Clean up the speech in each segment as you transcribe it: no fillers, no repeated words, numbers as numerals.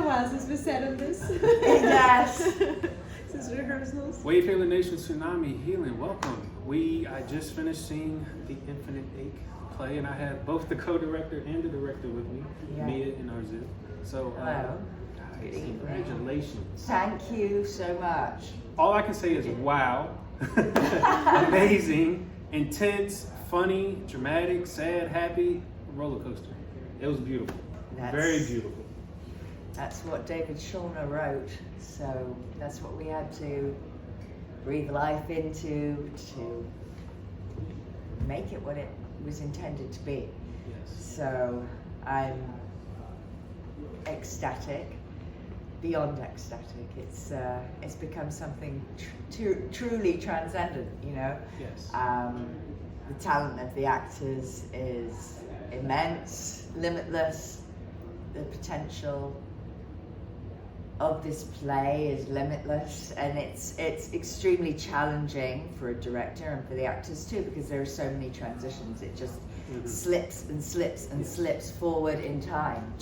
while since we sat on this. Yes. Since rehearsals. Wayfarer Nation Tsunami Healing, welcome. I just finished seeing the Infinite Ache play, and I had both the co-director and the director with me, Mia and Arzu. So, Hello. Guys, congratulations. Thank you so much. All I can say is wow, amazing, intense, funny, dramatic, sad, happy, roller coaster. It was beautiful, very beautiful. That's what David Schulner wrote, so that's what we had to breathe life into to make it what it was intended to be. Yes. So I'm ecstatic, beyond ecstatic. It's become something truly transcendent, you know. Yes. The talent of the actors is immense, limitless. The potential of this play is limitless, and it's extremely challenging for a director and for the actors too, because there are so many transitions. It just slips and slips and slips forward in time.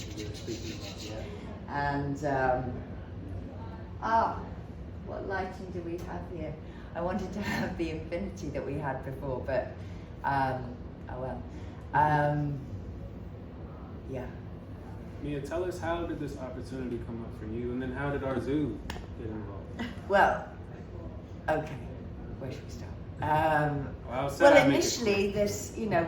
And what lighting do we have here? I wanted to have the infinity that we had before, but yeah. Mia, tell us, how did this opportunity come up for you, and then how did Arzu get involved? Well, okay, where should we start? Well, initially, this, you know,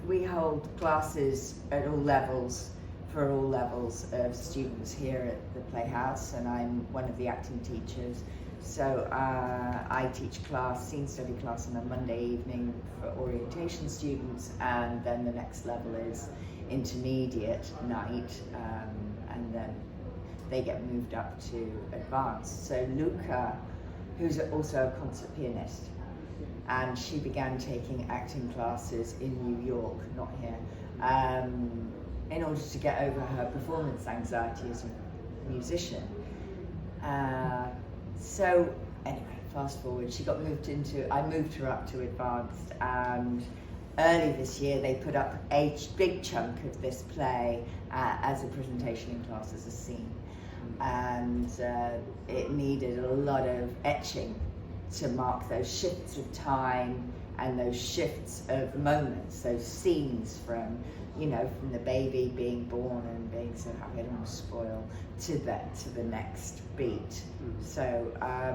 we hold classes at all levels, for all levels of students here at the Playhouse, and I'm one of the acting teachers. So I teach scene study class on a Monday evening for orientation students, and then the next level is intermediate night, and then they get moved up to advanced. So Luka, who's also a concert pianist, and she began taking acting classes in New York, not here, in order to get over her performance anxiety as a musician. So anyway, fast forward, I moved her up to advanced, and early this year they put up a big chunk of this play as a presentation in class as a scene. And it needed a lot of etching to mark those shifts of time and those shifts of moments, those scenes from the baby being born and being so happy, I don't want to spoil, to the next beat. So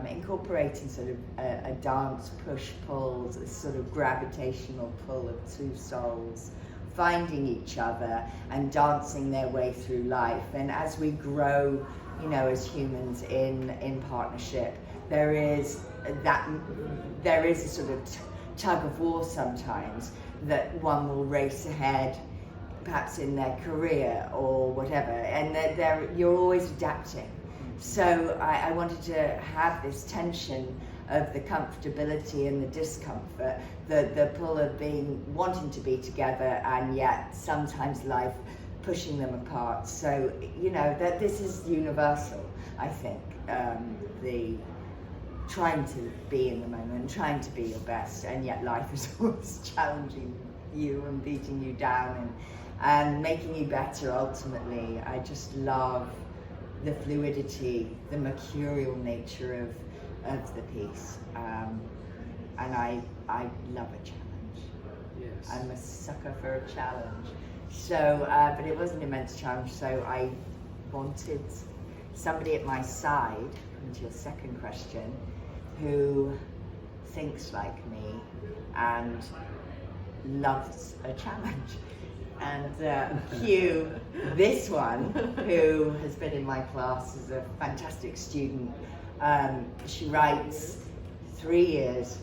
incorporating sort of a dance push-pull, this sort of gravitational pull of two souls finding each other and dancing their way through life. And as we grow, as humans in partnership, there is a sort of tug of war sometimes, that one will race ahead, perhaps in their career or whatever, and you're always adapting. So I wanted to have this tension of the comfortability and the discomfort, the pull of wanting to be together, and yet sometimes life pushing them apart. So that this is universal, I think, the trying to be in the moment, trying to be your best, and yet life is always challenging you and beating you down and making you better ultimately. I just love the fluidity, the mercurial nature of the piece, and I love a challenge. Yes. I'm a sucker for a challenge. So, but it was an immense challenge, so I wanted somebody at my side, into your second question, who thinks like me and loves a challenge. And Hugh, this one, who has been in my class, is a fantastic student. She writes 3 years,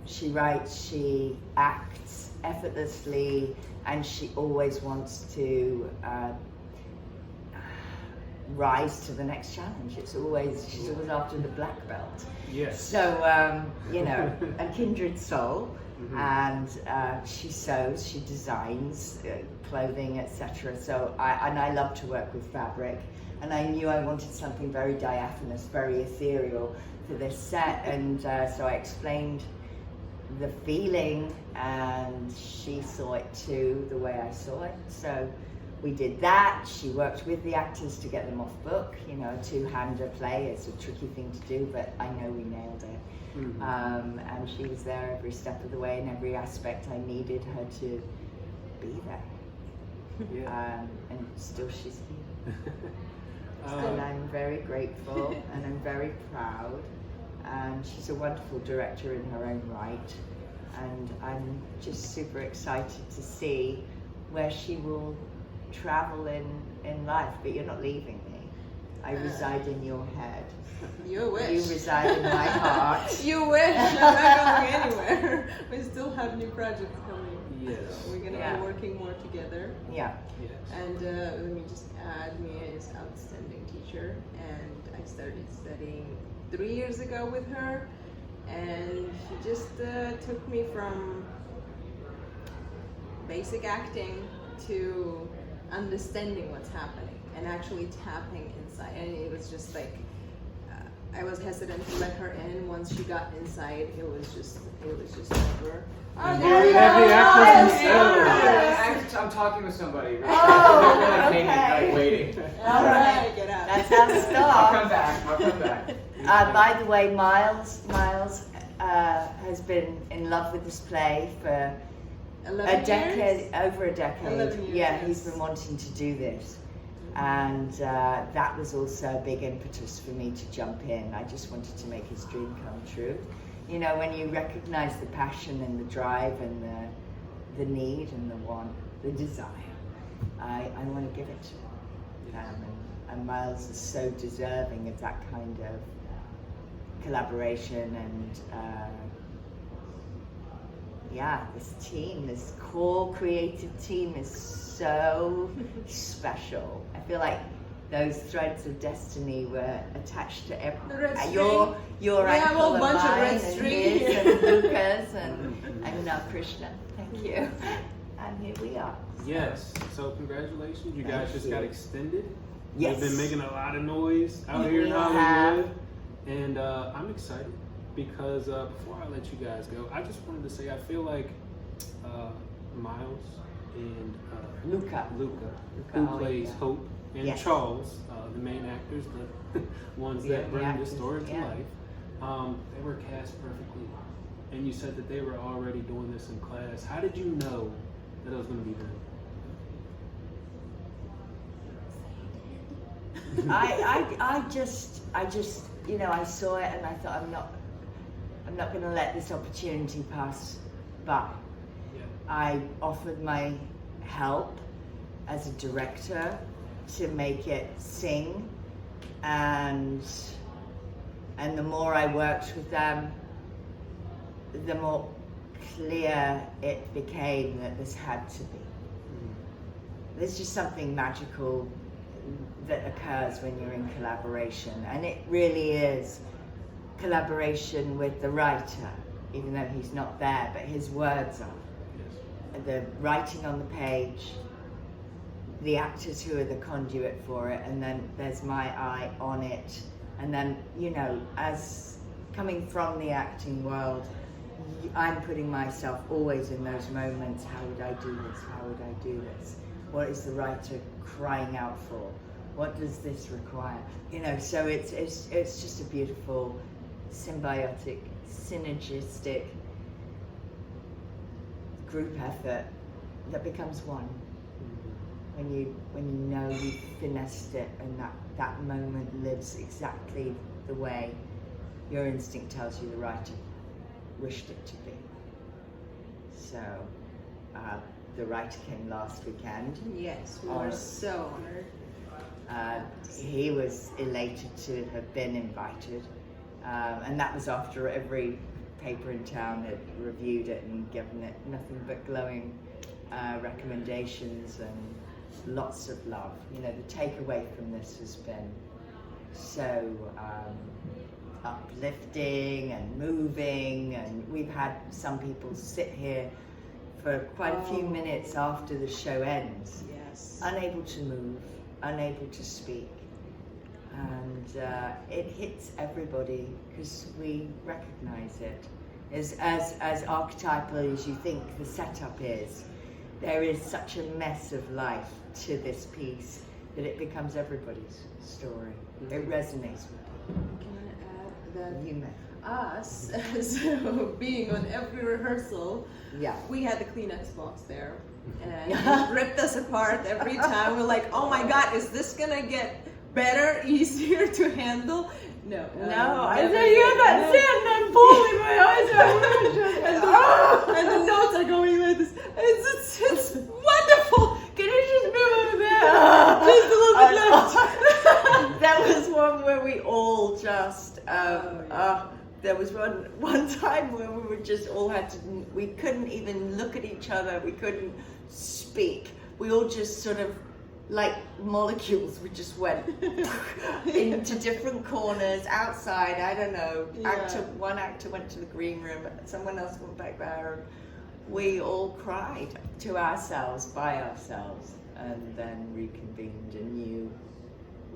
she writes, she acts effortlessly, and she always wants to rise to the next challenge. She's always after the black belt. Yes. So, a kindred soul. And she sews, she designs clothing, etc. So I love to work with fabric, and I knew I wanted something very diaphanous, very ethereal for this set, and so I explained the feeling, and she saw it too, the way I saw it. So we did that. She worked with the actors to get them off book. You know, a two-hander play is a tricky thing to do, but I know we nailed it. Mm-hmm. And she was there every step of the way, in every aspect I needed her to be there. Yeah. And still she's here. And I'm very grateful and I'm very proud. And she's a wonderful director in her own right. And I'm just super excited to see where she will travel in life. But you're not leaving me. I reside in your head. You wish. You reside in my heart. You wish. I'm not going anywhere. We still have new projects coming. Yes. So we're going to be working more together. Yeah. Yes. And let me just add, Mia is an outstanding teacher. And I started studying 3 years ago with her. And she just took me from basic acting to understanding what's happening and actually tapping inside. And it was just like, I was hesitant to let her in. Once she got inside, it was just over. Oh, there we have the actress. I'm talking with somebody. Oh, Maybe, like, waiting. All right. Get out. That's how to I'll start. come back. I'll come back. By the way, Miles has been in love with this play for 11 a decade, years? over a decade. 11 years, yeah, yes. he's been wanting to do this. And that was also a big impetus for me to jump in. I just wanted to make his dream come true. You know, when you recognize the passion and the drive and the need and the want, the desire, I want to give it to him. And Miles is so deserving of that kind of collaboration and this team, this core creative team is so special. I feel like those threads of destiny were attached to your We have a ankle and bunch of mine red and string. his and Luka's and Krishna. Thank you. And here we are. Yes. So congratulations. You guys just got extended. Yes. You've been making a lot of noise out here in We Hollywood. have. And I'm excited because before I let you guys go, I just wanted to say I feel like Miles and Luka, who Oida. plays Hope, and Yes. Charles, the main actors, the ones that bring the actors, story to yeah. life, they were cast perfectly. And you said that they were already doing this in class. How did you know that it was going to be done? I just, you know, I saw it and I thought I'm not going to let this opportunity pass by. Yeah. I offered my help as a director to make it sing, and the more I worked with them, the more clear it became that this had to be. There's just something magical that occurs when you're in collaboration, and it really is collaboration with the writer, even though he's not there, but his words are. Yes. The writing on the page, the actors who are the conduit for it, and then there's my eye on it. And then, you know, as coming from the acting world, I'm putting myself always in those moments. How would I do this? How would I do this? What is the writer crying out for? What does this require? You know, so it's just a beautiful, symbiotic, synergistic group effort that becomes one. When you know you've finessed it, and that moment lives exactly the way your instinct tells you the writer wished it to be. So the writer came last weekend. Yes, we were so honored. He was elated to have been invited, and that was after every paper in town had reviewed it and given it nothing but glowing recommendations and lots of love. You know, the takeaway from this has been so uplifting and moving, and we've had some people sit here for quite a few minutes after the show ends, Yes. unable to move, unable to speak, and it hits everybody because we recognize it. As archetypal as you think the setup is, there is such a mess of life to this piece that it becomes everybody's story. It resonates with people. Can I add that You may. us, so being on every rehearsal, Yeah. we had the Kleenex box there, and it ripped us apart every time. We're like, oh my god, is this gonna get better, easier to handle? No, I never say you're did. that No. sin and I'm falling, my eyes are And the notes are going like this. It's wonderful. Can you just move over there? Just a little bit left. There was one where we all just, there was one time where we were just all we couldn't even look at each other, we couldn't speak. We all just sort of, like molecules, we just went into different corners, outside, I don't know. Yeah. One actor went to the green room, someone else went back there, and we all cried to ourselves, by ourselves, and then reconvened and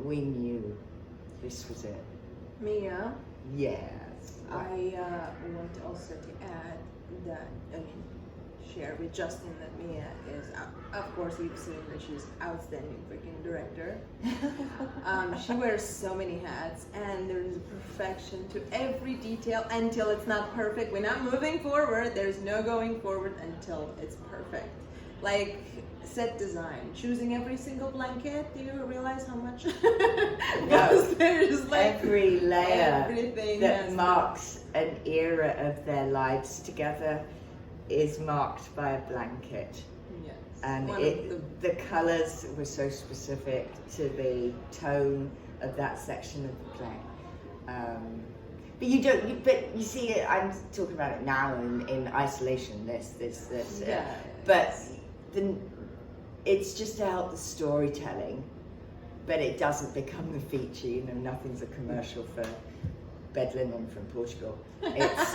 we knew this was it. Mia, Yes. I want also to add that, share with Justin that Mia is, of course we've seen that she's outstanding freaking director. She wears so many hats, and there's a perfection to every detail until it's not perfect. We're not moving forward, there's no going forward until it's perfect. Like set design, choosing every single blanket, do you realize how much? No. There's like Every layer everything that has marks an era of their lives together is marked by a blanket. Yes. And One of the colours were so specific to the tone of that section of the play. But you see it, I'm talking about it now in isolation, this. Yeah. But it's just to help the storytelling, but it doesn't become the feature, nothing's a commercial for bed linen from Portugal. It's,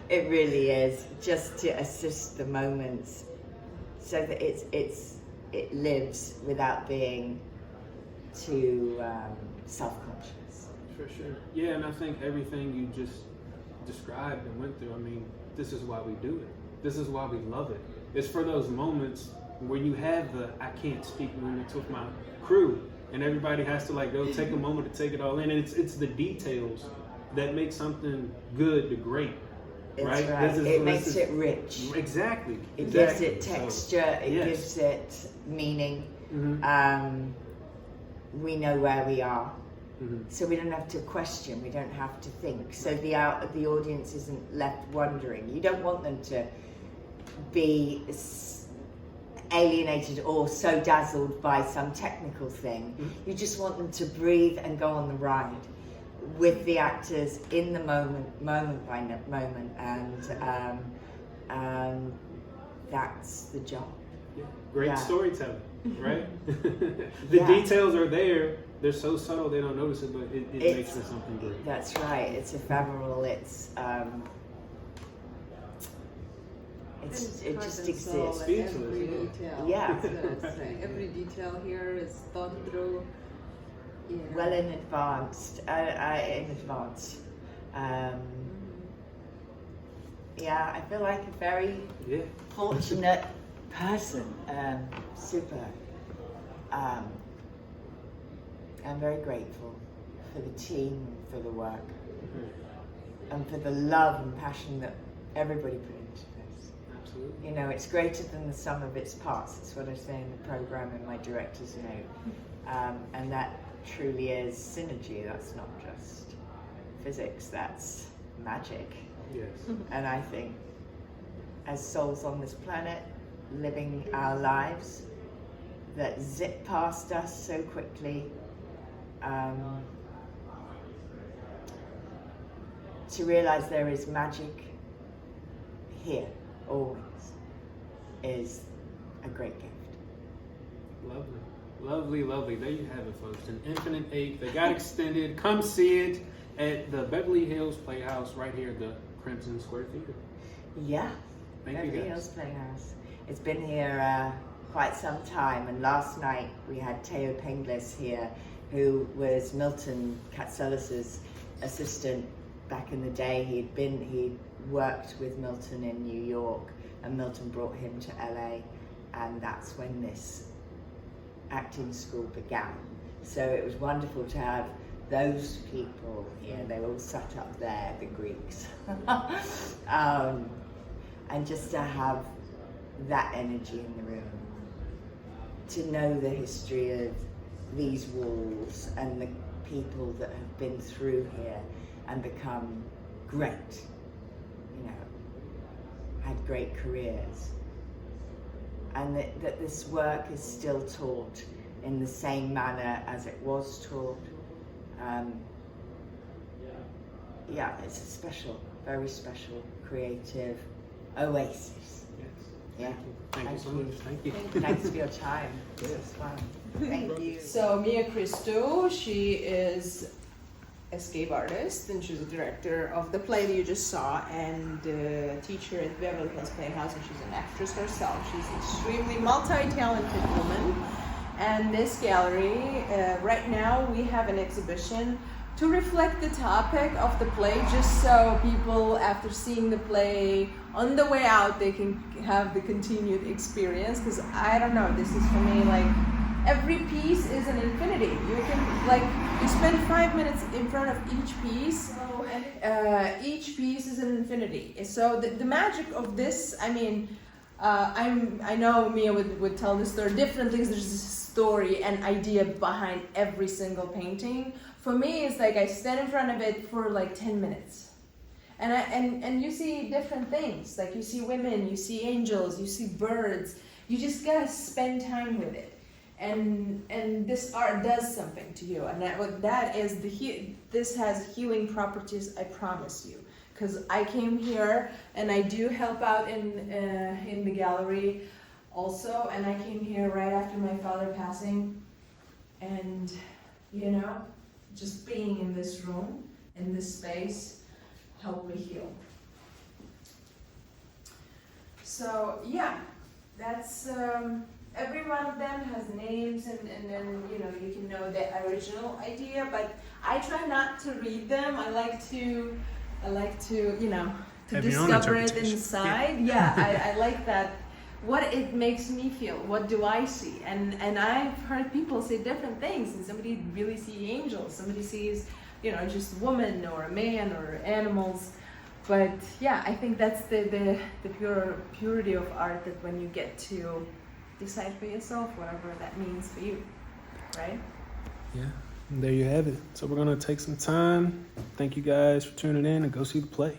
it really is just to assist the moments so that it lives without being too self-conscious. For sure. Yeah, and I think everything you just described and went through, this is why we do it. This is why we love it. It's for those moments where you have I can't speak moments with my crew, and everybody has to go take a moment to take it all in, and it's the details that make something good to great. Right? It makes it rich. Exactly. It gives it texture, it gives it meaning. Mm-hmm. We know where we are. Mm-hmm. So we don't have to question, we don't have to think. So the audience isn't left wondering. You don't want them to be alienated or so dazzled by some technical thing. Mm-hmm. You just want them to breathe and go on the ride with the actors in the moment by moment, and that's the job. Yeah. Great storytelling, right? The details are there. They're so subtle they don't notice it, but it makes for something great. That's right. It's ephemeral. It just exists. Every detail. Yeah. Every detail here is thought through. Well in advance. I feel like a very fortunate person. Super. I'm very grateful for the team and for the work, and for the love and passion that everybody put into this. Absolutely. It's greater than the sum of its parts. That's what I say in the program in my director's note, and that truly is synergy. That's not just physics, that's magic. Yes. And I think as souls on this planet, living our lives that zip past us so quickly, to realize there is magic here, always, is a great gift. Lovely. Lovely, lovely. There you have it, folks. An Infinite 8. They got extended. Come see it at the Beverly Hills Playhouse right here at the Crimson Square Theater. Yeah. Thank you, Beverly guys. Hills Playhouse. It's been here quite some time, and last night we had Teo Penglis here, who was Milton Katselis's assistant back in the day. He'd worked with Milton in New York, and Milton brought him to LA. and that's when this acting school began. So it was wonderful to have those people here. They all sat up there, the Greeks, and just to have that energy in the room, to know the history of these walls and the people that have been through here and become great, had great careers, and that this work is still taught in the same manner as it was taught. It's a special, very special, creative oasis. Yes. Yeah. Thank you so much. Thank you. Thanks for your time. This was fun. Thank you. So Mia Christou, she is escape artist, and she's a director of the play that you just saw, and teacher at Beverly Hills Playhouse, and she's an actress herself. She's an extremely multi-talented woman. And this gallery, right now we have an exhibition to reflect the topic of the play, just so people, after seeing the play on the way out, they can have the continued experience. Because I don't know, this is for me like, every piece is an infinity. You can, you spend 5 minutes in front of each piece, and each piece is an infinity. So the magic of this, I mean, I know Mia would tell this story, different things, there's this story and idea behind every single painting. For me, it's like I stand in front of it for like 10 minutes. And you see different things, like you see women, you see angels, you see birds, you just gotta spend time with it. And this art does something to you, and that is this has healing properties, I promise you. Because I came here and I do help out in the gallery also, and I came here right after my father passing, and just being in this room, in this space, helped me heal. So yeah, that's every one of them has names, and then you can know the original idea, but I try not to read them. I like to to discover it inside. Yeah, I like that. What it makes me feel. What do I see? And I've heard people say different things. And somebody really sees angels. Somebody sees, just a woman or a man or animals. But yeah, I think that's the purity of art, that when you get to decide for yourself whatever that means for you, right? Yeah, and there you have it. So we're gonna take some time. Thank you guys for tuning in and go see the play.